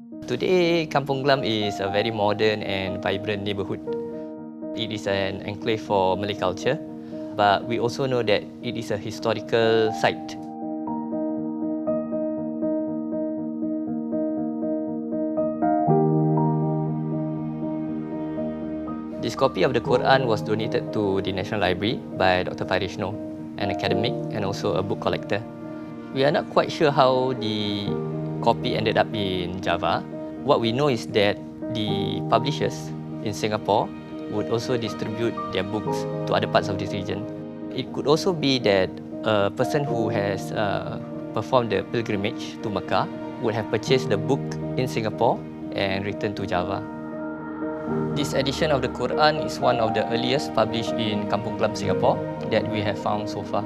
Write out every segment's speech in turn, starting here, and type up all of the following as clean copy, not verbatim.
Today, Kampung Glam is a very modern and vibrant neighborhood. It is an enclave for Malay culture, but we also know that it is a historical site. This copy of the Quran was donated to the National Library by Dr. Farish Noor, an academic and also a book collector. We are not quite sure how the copy ended up in Java. What we know is that the publishers in Singapore would also distribute their books to other parts of this region. It could also be that a person who has performed the pilgrimage to Mecca would have purchased the book in Singapore and returned to Java. This edition of the Quran is one of the earliest published in Kampung Glam, Singapore that we have found so far.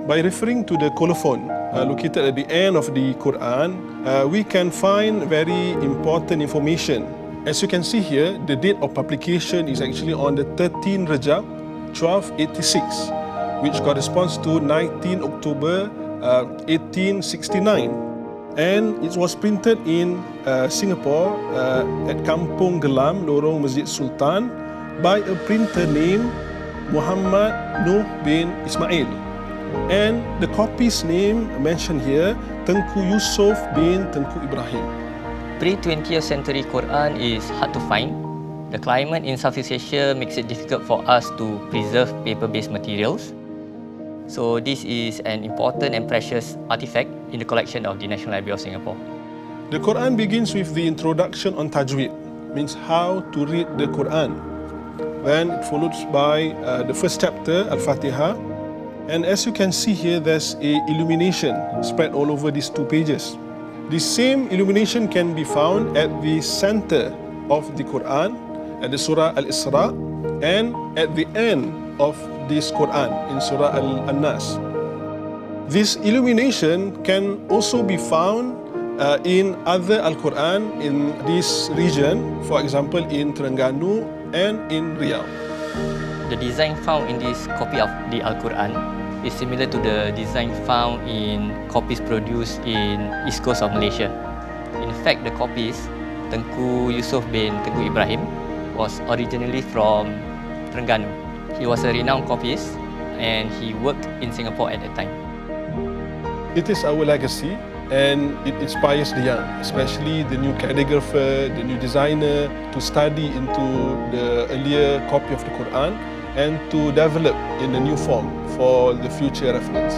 By referring to the colophon located at the end of the Quran, we can find very important information. As you can see here, the date of publication is actually on the 13 Rajab 1286, which corresponds to 19 October 1869. And it was printed in Singapore at Kampung Glam, Lorong Masjid Sultan, by a printer named Muhammad Nuh bin Ismail. And the copy's name mentioned here, Tengku Yusuf bin Tengku Ibrahim. Pre-20th century Quran is hard to find. The climate in Southeast Asia makes it difficult for us to preserve paper-based materials. So this is an important and precious artifact in the collection of the National Library of Singapore. The Quran begins with the introduction on Tajweed, means how to read the Quran. Then it follows by the first chapter, Al-Fatiha. And as you can see here, there's a illumination spread all over these two pages. The same illumination can be found at the center of the Quran, at the Surah Al-Isra, and at the end of this Quran in Surah Al-Nas. This illumination can also be found in other Al-Quran in this region, for example in Terengganu and in Riau. The design found in this copy of the Al-Quran is similar to the design found in copies produced in East Coast of Malaysia. In fact, the copies, Tengku Yusuf bin Tengku Ibrahim, was originally from Terengganu. He was a renowned copyist and he worked in Singapore at that time. It is our legacy and it inspires the young, especially the new calligrapher, the new designer, to study into the earlier copy of the Quran and to develop in a new form for the future reference.